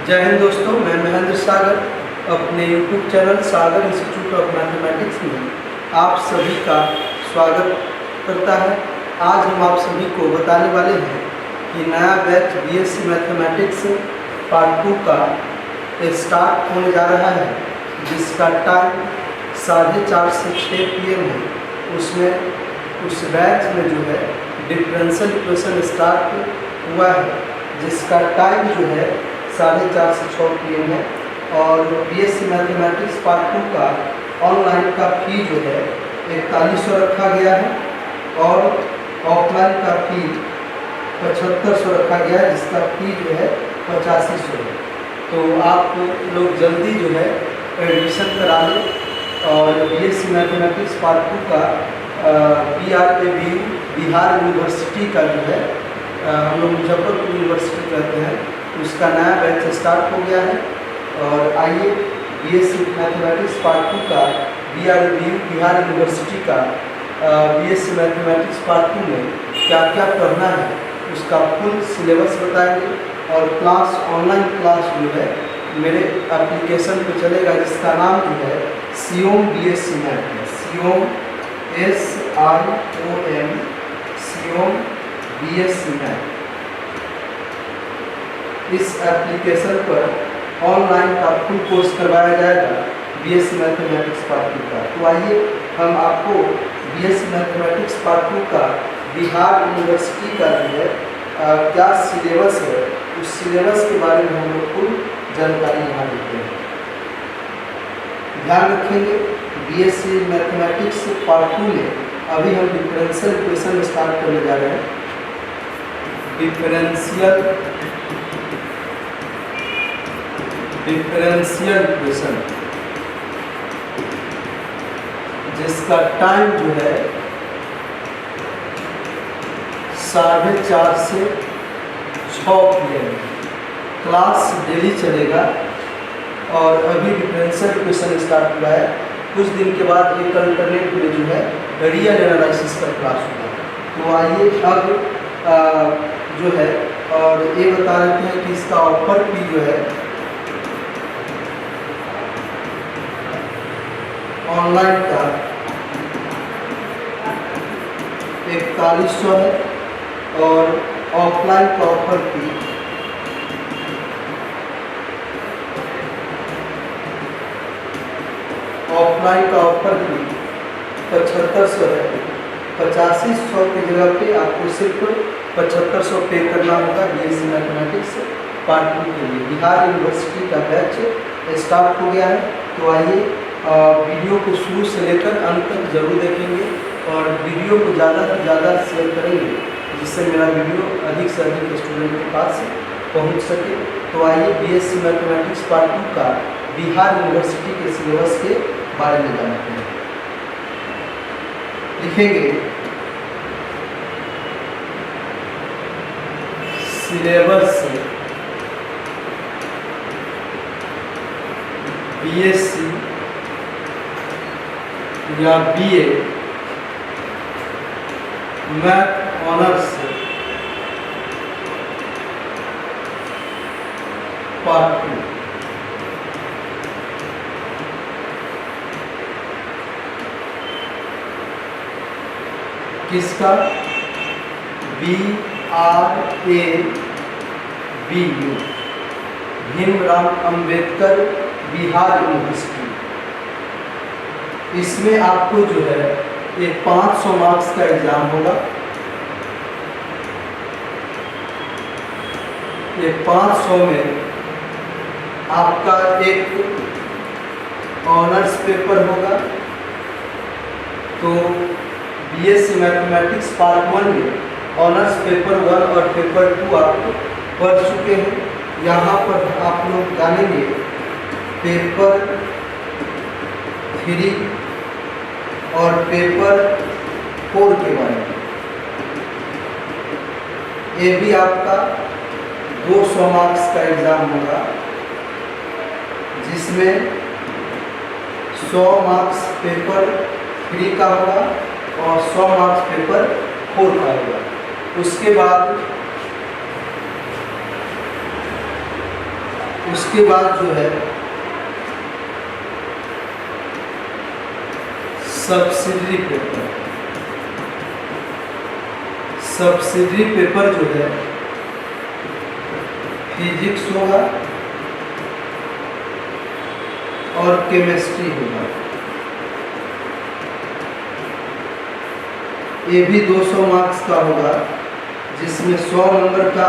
जय हिंद दोस्तों, मैं महेंद्र सागर अपने YouTube channel Sagar institute of mathematics में आप सभी का स्वागत करता है। आज हम आप सभी को बताने वाले हैं कि नया बैच BSc मैथमेटिक्स पार्ट 2 का स्टार्ट होने जा रहा है, जिसका टाइम 4:30 से 6 PM है। उसमें उस बैच में जो है डिफरेंशियल इक्वेशन स्टार्ट हुआ है, जिसका टाइम जो है 4:30 से 6 PM है। और BSc मैथमेटिक्स पार्ट 2 का ऑनलाइन का फी जो है 4100 रखा गया है और ऑफलाइन का फी 7500 रखा गया है, जिसका फी जो है 8500 है। तो आप लोग जल्दी जो है एडमिशन करा लें और BSc मैथमेटिक्स पार्ट 2 का BRABU बिहार यूनिवर्सिटी का जो है हम लोग मुजफ्फरपुर यूनिवर्सिटी कहते हैं, उसका नया बैच स्टार्ट हो गया है। और आइए BSc मैथमेटिक्स पार्ट 2 का BRABU बिहार यूनिवर्सिटी का BSc मैथमेटिक्स पार्ट 2 में क्या क्या पढ़ना है उसका फुल सिलेबस बताएंगे। और क्लास ऑनलाइन क्लास जो है मेरे एप्लीकेशन पे चलेगा, जिसका नाम जो है सियोम BSc मैथ है। Siyom SIOM Siyom BSc math. इस एप्लीकेशन पर ऑनलाइन का फुल कोर्स करवाया जाएगा BSc मैथमेटिक्स पार्ट 2 का। तो आइए हम आपको BSc मैथमेटिक्स पार्ट 2 का बिहार यूनिवर्सिटी का जो है क्या सिलेबस है, उस सिलेबस के बारे में हम लोग फुल जानकारी यहाँ देते हैं। ध्यान रखेंगे BSc मैथमेटिक्स पार्ट 2 में अभी हम डिफरेंशियल इक्वेशन स्टार्ट करने जा रहे हैं। डिफरेंशियल इक्वेशन, जिसका टाइम जो है 4:30 से 6 PM। क्लास डेली चलेगा और अभी डिफरेंशियल इक्वेशन स्टार्ट हुआ है। कुछ दिन के बाद एक अल्टरनेट में जो है रियल एनालिसिस का क्लास होगा। तो आइए अब जो है और ये बता देते हैं कि इसका ऑफर भी जो है ऑनलाइन का 4100 है और ऑफलाइन का ऑफर फी ऑफलाइन का ऑफर फी 7500 है। 8500 की जगह पे आपको सिर्फ 7500 पे करना होगा BSc मैथमेटिक्स पार्ट 2 के लिए। बिहार यूनिवर्सिटी का बैच स्टार्ट हो गया है। तो आइए वीडियो को शुरू से लेकर अंत तक जरूर देखेंगे और वीडियो को ज़्यादा से ज़्यादा शेयर करेंगे, जिससे मेरा वीडियो अधिक से अधिक स्टूडेंट के पास पहुंच सके। तो आइए BSc मैथमेटिक्स पार्ट 2 का बिहार यूनिवर्सिटी के सिलेबस के बारे में जानते हैं। लिखेंगे सिलेबस BSc या BA मैथ ऑनर्स पार्ट 2। किसका? BRABU Bhimrao Ambedkar Bihar university. इसमें आपको जो है ये 500 मार्क्स का एग्जाम होगा। ये 500 में आपका एक ऑनर्स पेपर होगा। तो BSc मैथमेटिक्स पार्ट 1 में ऑनर्स पेपर 1 और पेपर 2 आप पढ़ चुके हैं। यहाँ पर आप लोग जानेंगे पेपर 3 और पेपर 4 के बारे में। ये भी आपका 200 मार्क्स का एग्जाम होगा, जिसमें 100 मार्क्स पेपर 3 का होगा और 100 मार्क्स पेपर 4 का होगा। उसके बाद उसके बाद जो है सब्सिडरी पेपर। सब्सिडरी पेपर जो है फिजिक्स होगा और केमिस्ट्री होगा। ये भी 200 मार्क्स का होगा, जिसमें 100 नंबर का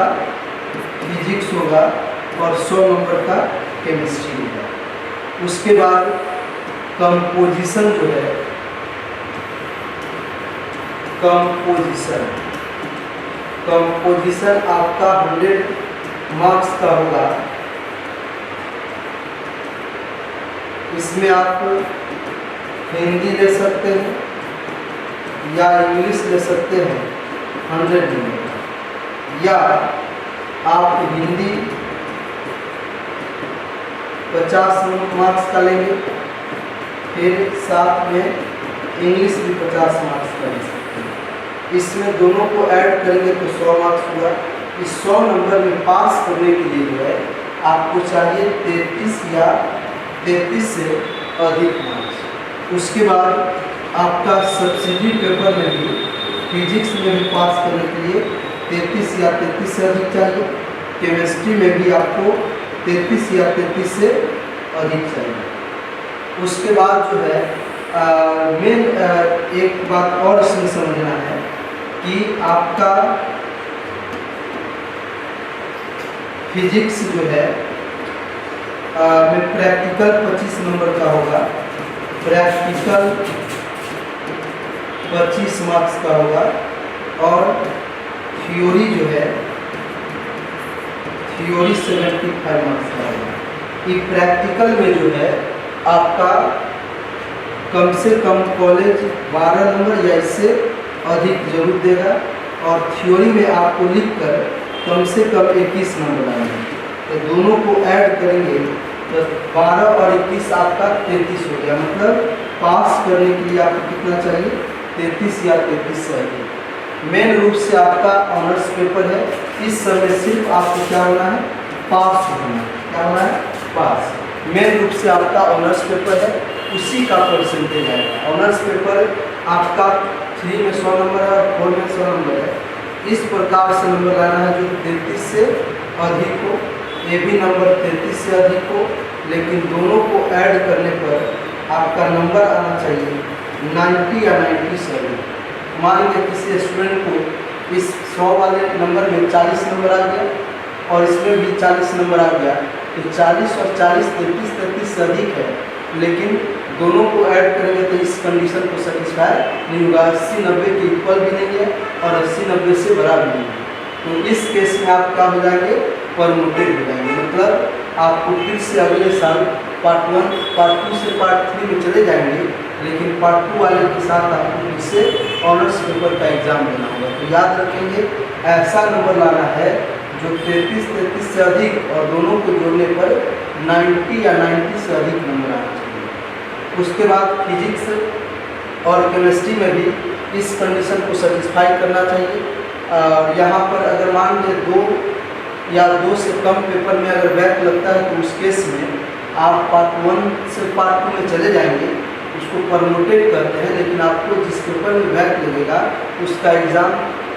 फिजिक्स होगा और 100 नंबर का केमिस्ट्री होगा। उसके बाद कंपोजिशन जो है, कंपोजिशन आपका 100 मार्क्स का होगा। इसमें आप हिंदी ले सकते हैं या इंग्लिश ले सकते हैं 100 नंबर, या आप हिंदी 50 मार्क्स का लेंगे, फिर साथ में इंग्लिश भी 50 मार्क्स का ले सकते हैं। इसमें दोनों को ऐड करेंगे तो 100 मार्क्स हुआ। इस 100 नंबर में पास करने के लिए जो है आपको चाहिए 33 या 33 से अधिक मार्क्स। उसके बाद आपका सब्सिडी पेपर में भी फिजिक्स में भी पास करने के लिए 33 या 33 से अधिक चाहिए। केमिस्ट्री में भी आपको 33 या 33 से अधिक चाहिए। उसके बाद जो है मेन एक बात और इसमें समझना है कि आपका फिजिक्स जो है में प्रैक्टिकल 25 नंबर का होगा। प्रैक्टिकल 25 मार्क्स का होगा और थ्योरी जो है थ्योरी 75 मार्क्स का होगा। ये प्रैक्टिकल में जो है आपका कम से कम कॉलेज 12 नंबर या इससे अधिक जरूर देगा, और थ्योरी में आपको लिखकर कम से कम 21 नंबर आएंगे। तो दोनों को ऐड करेंगे तो 12 और 21 आपका 33 हो गया। मतलब पास करने के लिए आपको कितना चाहिए? 33 या 33 से अधिक। मेन रूप से आपका ऑनर्स पेपर है। इस समय सिर्फ आपको क्या होना है? पास होना है। क्या होना है? पास। मेन रूप से आपका ऑनर्स पेपर है, उसी का परसेंटेज आएगा। ऑनर्स पेपर आपका 3 में 100 नंबर है और 4 में 100 नंबर है। इस प्रकार से नंबर लाना है जो 33 से अधिक हो। ये भी नंबर 33 से अधिक हो, लेकिन दोनों को ऐड करने पर आपका नंबर आना चाहिए 90 या 90 से अधिक। मान लीजिए किसी स्टूडेंट को इस 100 वाले नंबर में 40 नंबर आ गया और इसमें भी 40 नंबर आ गया, तो 40 और 40 33 से अधिक है, लेकिन दोनों को ऐड करेंगे तो इस कंडीशन को सेटिस्फाई नहीं होगा। 80-90 के इक्वल भी नहीं है और 80-90 से बड़ा भी नहीं है। तो इस केस में आप क्या हो जाएंगे? परमुटेड हो जाएंगे। मतलब आपको फिर से अगले साल पार्ट 1 पार्ट 2 से पार्ट 3 में चले जाएंगे, लेकिन पार्ट 2 वाले के साथ आपको फिर से ऑनर्स पेपर का एग्जाम देना होगा। तो याद रखेंगे, ऐसा नंबर लाना है जो 33 से अधिक और दोनों को जोड़ने पर 90 या 90 से अधिक नंबर आना चाहिए। उसके बाद फिजिक्स और केमिस्ट्री में भी इस कंडीशन को सेटिस्फाई करना चाहिए। यहाँ पर अगर मान लीजिए 2 या 2 से कम पेपर में अगर बैक लगता है तो उस केस में आप पार्ट 1 से पार्ट 2 में चले जाएंगे, उसको परमोटेट करते हैं, लेकिन आपको जिस पेपर में बैक लगेगा उसका एग्ज़ाम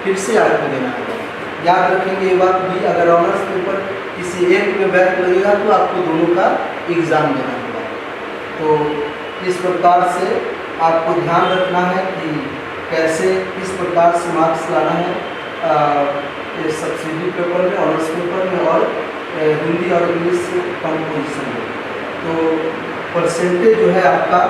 फिर से आपको देना होगा। याद रखेंगे ये बात भी, अगर ऑनर्स पेपर किसी एक में बैक लगेगा तो आपको दोनों का एग्ज़ाम देना होगा। तो इस प्रकार से आपको ध्यान रखना है कि कैसे किस प्रकार से मार्क्स लाना है सब्सिडी पेपर में, ऑनर्स पेपर में और हिंदी और इंग्लिश कंपोजिशन में। तो परसेंटेज जो है आपका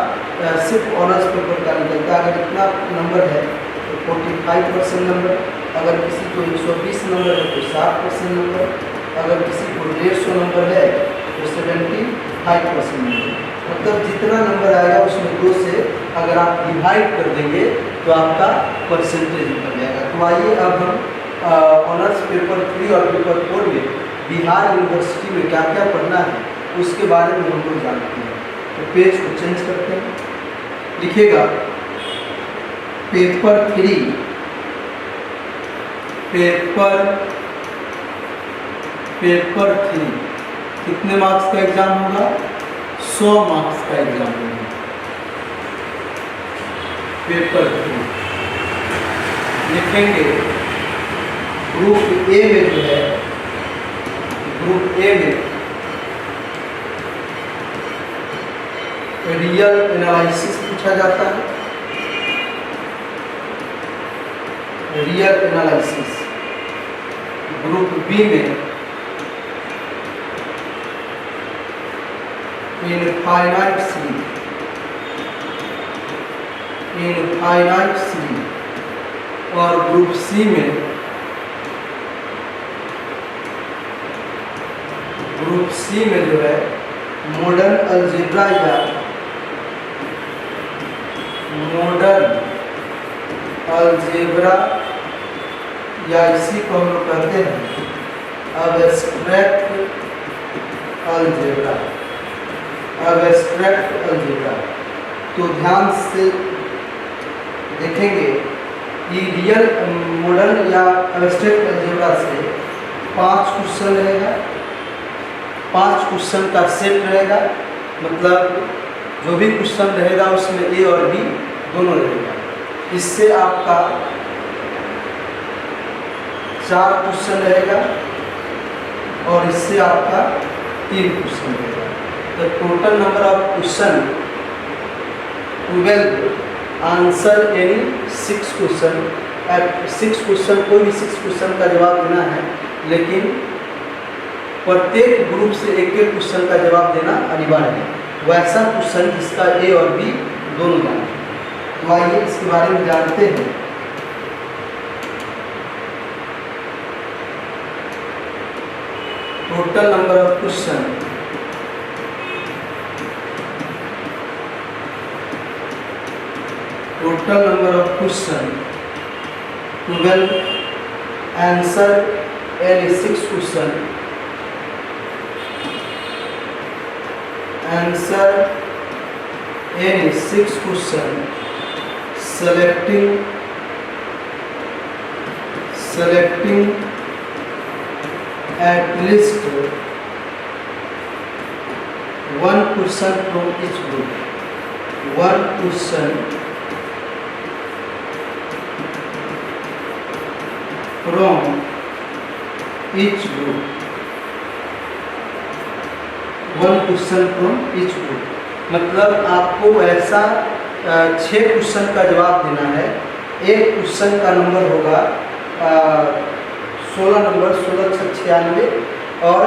सिर्फ ऑनर्स पेपर का निकलता है। अगर इतना नंबर है तो 45% नंबर, अगर किसी को 120 नंबर है तो 60% नंबर, अगर किसी को 150 नंबर है तो 75% नंबर। मतलब जितना नंबर आएगा उसमें 2 से अगर आप डिवाइड कर देंगे तो आपका परसेंटेज निकल जाएगा। तो आइए अब हम ऑनर्स पेपर 3 और पेपर 4 में बिहार यूनिवर्सिटी में क्या क्या पढ़ना है उसके बारे में हम लोग जानते हैं। तो पेज को चेंज करते हैं, लिखेगा पेपर 3 पेपर 3 कितने मार्क्स का एग्जाम होगा? 100 मार्क्स का एग्जाम होगा। पेपर 2 लिखेंगे ग्रुप ए में जो है, ग्रुप ए में रियल एनालिसिस पूछा जाता है, रियल एनालिसिस। ग्रुप बी में इनफाइनाइट सीरीज, इनफाइनाइट सीरीज। और ग्रुप सी में, ग्रुप सी में जो है मॉडर्न अलजेब्रा या मॉडर्न अलजेब्रा या इसी को हम लोग कहते हैं अब्स्ट्रैक्ट अलजेब्रा, अब्स्ट्रैक्ट अलजेब्रा। तो ध्यान से देखेंगे कि रियल मॉडर्न या अब्स्ट्रैक्ट अलजेब्रा से 5 क्वेश्चन रहेगा, 5 क्वेश्चन का सेट रहेगा। मतलब जो भी क्वेश्चन रहेगा उसमें ए और बी दोनों रहेगा। इससे आपका 4 क्वेश्चन रहेगा और इससे आपका 3 क्वेश्चन रहेगा। तो total number of question 12, answer any 6 question. 6 question, कोई भी 6 क्वेश्चन का जवाब देना है, लेकिन प्रत्येक ग्रुप से एक एक क्वेश्चन का जवाब देना अनिवार्य है। वैसा क्वेश्चन जिसका ए और बी दोनों जाने। तो आइए इसके बारे में जानते हैं। Total number of question, total number of question 12, answer any 6 question, answer any 6 question, selecting at least 1 question from each group, 1 question from each group, 1 question from each group. मतलब आपको ऐसा 6 क्वेश्चन का जवाब देना है। एक क्वेश्चन का number होगा 16 नंबर, 16 × 96, और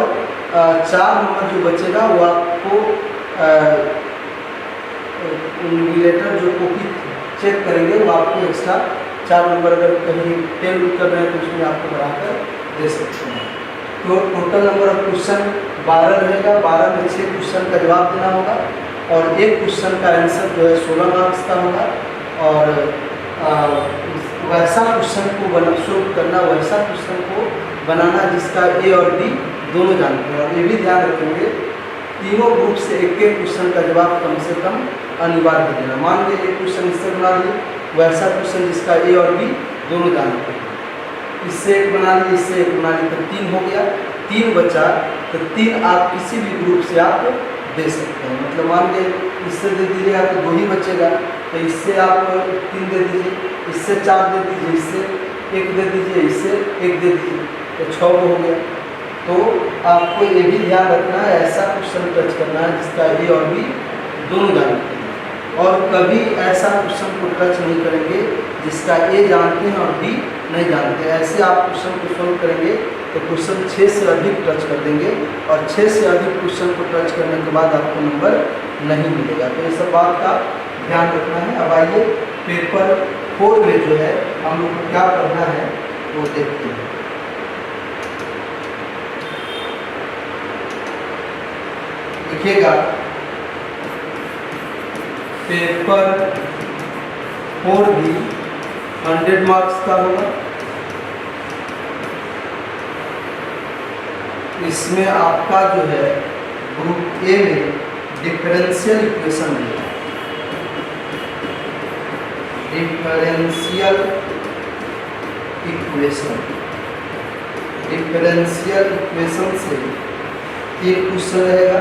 4 नंबर जो बचेगा वो आपको इन्विजिलेटर जो कॉपी चेक करेंगे वो आपको एक्स्ट्रा 4 नंबर अगर कहीं फेल कर रहे हैं तो उसमें आपको बढ़ाकर दे सकते हैं। तो टोटल नंबर ऑफ क्वेश्चन 12 रहेगा। 12 में 6 क्वेश्चन का जवाब देना होगा और एक क्वेश्चन का आंसर जो है 16 मार्क्स का होगा। और वैसा क्वेश्चन को सोल्व करना, वैसा क्वेश्चन को बनाना जिसका ए और बी दोनों जानते हैं। और ये भी ध्यान रखेंगे तीनों ग्रुप से एक एक क्वेश्चन का जवाब कम से कम अनिवार्य देना। मान लीजिए एक क्वेश्चन इससे बना लिए, वैसा क्वेश्चन जिसका ए और बी दोनों जानते हैं। इससे एक बना लीजिए, इससे एक बना लीजिए, तो 3 हो गया। 3 बचा तो 3 आप किसी भी ग्रुप से आप दे सकते हैं। मतलब मान लीजिए इससे दे दीजिएगा तो 2 ही बचेगा, तो इससे आप 3 दे दीजिए, इससे 4 दे दीजिए, इससे 1 दे दीजिए, इससे 1 दे दीजिए, तो 6 हो गया। तो आपको ये भी ध्यान रखना है ऐसा क्वेश्चन टच करना है जिसका ए और बी दोनों जानते हैं। और कभी ऐसा क्वेश्चन को टच नहीं करेंगे जिसका ए जानते हैं और बी नहीं जानते। ऐसे आप क्वेश्चन को सॉल्व करेंगे तो क्वेश्चन 6 से अधिक टच कर देंगे और 6 से अधिक क्वेश्चन को टच करने के बाद आपको नंबर नहीं मिलेगा। तो ये सब बात का ध्यान रखना है। अब आइए पेपर 4 में जो है हम लोग को क्या करना है वो देखते हैं। देखिएगा पेपर 4 भी 100 मार्क्स का होगा। इसमें आपका जो है ग्रुप ए में डिफरेंशियल इक्वेशन है, डिफरेंशियल इक्वेशन, डिफरेंशियल इक्वेशन से एक क्वेश्चन रहेगा।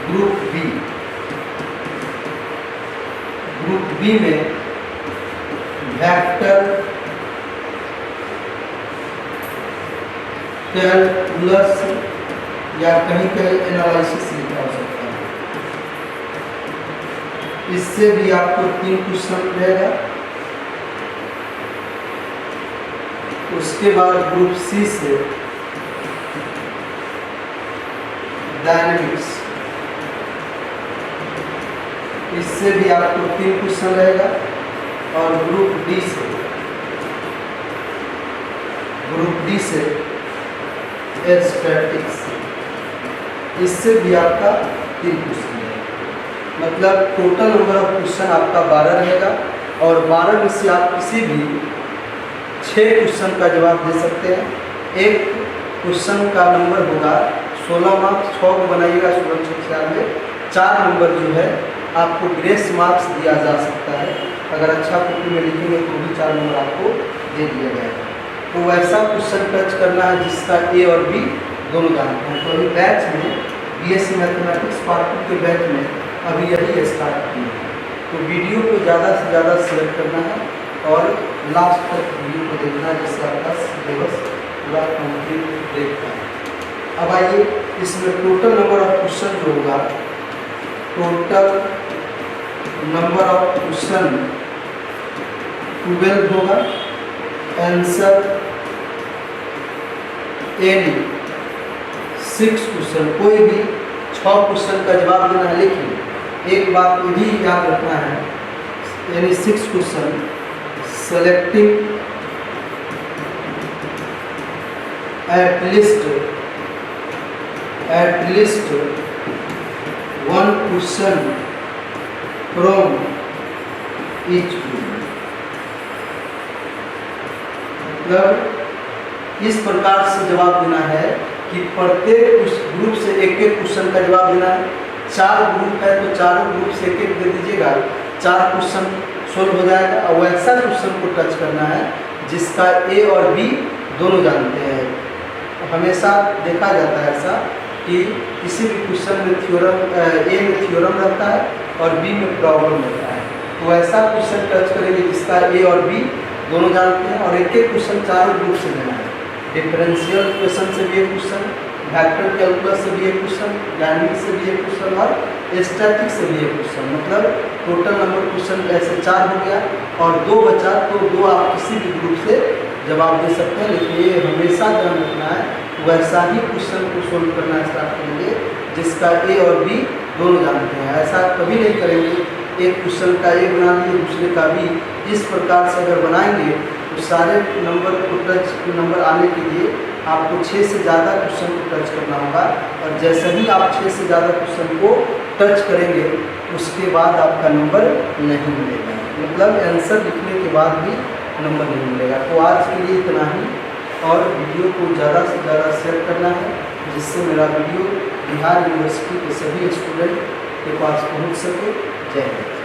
ग्रुप बी में वेक्टर कैलकुलस या कहीं कहीं एनालिसिस लिखा हो सकता है। इससे भी आपको 3 क्वेश्चन रहेगा। उसके बाद ग्रुप सी से डायनेमिक्स, इससे भी आपको 3 क्वेश्चन रहेगा। और ग्रुप डी से स्टैटिक्स, इससे भी आपका 3 क्वेश्चन रहेगा। मतलब टोटल नंबर ऑफ क्वेश्चन आपका 12 रहेगा और 12 में से आप किसी भी 6 क्वेश्चन का जवाब दे सकते हैं। एक क्वेश्चन का नंबर होगा 16 मार्क्स, 6 को बनाइएगा 16 में 4 नंबर जो है आपको ग्रेस मार्क्स दिया जा सकता है। अगर अच्छा कॉपी में लिखेंगे तो भी 4 नंबर आपको दे दिया जाएगा। तो वैसा क्वेश्चन टच करना है जिसका ए और बी दोनों जानते हैं। तो अभी बैच में बीएससी मैथमेटिक्स पार्ट 2 के बैच में अभी यही स्टार्ट किए हैं। तो वीडियो को ज़्यादा से ज़्यादा शेयर करना है और लास्ट तक वीडियो को देखना है जिससे आपका सिलेबस पूरा कंप्लीट देख पाए। अब आइए इसमें टोटल नंबर ऑफ क्वेश्चन जो होगा, टोटल नंबर ऑफ क्वेश्चन 12 होगा। आंसर एनी 6 क्वेश्चन, कोई भी 6 क्वेश्चन का जवाब देना है। लेकिन एक बात ये भी याद रखना है, यानी 6 question selecting at least 1 question from each group. मतलब इस प्रकार से जवाब देना है कि प्रत्येक उस ग्रुप से एक एक क्वेश्चन का जवाब देना है। 4 ग्रुप है तो चारों ग्रुप से एक एक दे दीजिएगा, 4 क्वेश्चन सोल्व हो जाएगा। और वैसा क्वेश्चन को टच करना है जिसका ए और बी दोनों जानते हैं। हमेशा देखा जाता है ऐसा कि किसी भी क्वेश्चन में थ्योरम, ए में थ्योरम रहता है और बी में प्रॉब्लम रहता है। तो ऐसा क्वेश्चन टच करेंगे जिसका ए और बी दोनों जानते हैं। और एक एक क्वेश्चन चारों ग्रुप से लेना है। डिफरेंशियल क्वेश्चन से भी एक क्वेश्चन, वेक्टर कैलकुलस से भी एक क्वेश्चन, डायनेमिक्स से भी एक क्वेश्चन और स्टैटिक्स से भी एक क्वेश्चन। मतलब टोटल नंबर क्वेश्चन ऐसे 4 हो गया और 2 बचा, तो 2 आप किसी भी ग्रुप से जवाब दे सकते हैं। लेकिन ये हमेशा ध्यान रखना है वैसा ही क्वेश्चन को सोल्व करना स्टार्ट करेंगे जिसका ए और बी दोनों जानते हैं। ऐसा कभी नहीं करेंगे एक क्वेश्चन का ए बना लिए दूसरे का बी। इस प्रकार से अगर बनाएंगे तो सारे नंबर को टच नंबर आने के लिए आपको 6 से ज़्यादा क्वेश्चन को टच करना होगा। और जैसे ही आप 6 से ज़्यादा क्वेश्चन को टच करेंगे उसके बाद आपका नंबर नहीं मिलेगा। मतलब आंसर लिखने के बाद भी नंबर नहीं मिलेगा। तो आज के लिए इतना ही और वीडियो को ज़्यादा से ज़्यादा शेयर करना है जिससे मेरा वीडियो बिहार यूनिवर्सिटी के सभी स्टूडेंट के पास पहुंच सके। जय हिंद।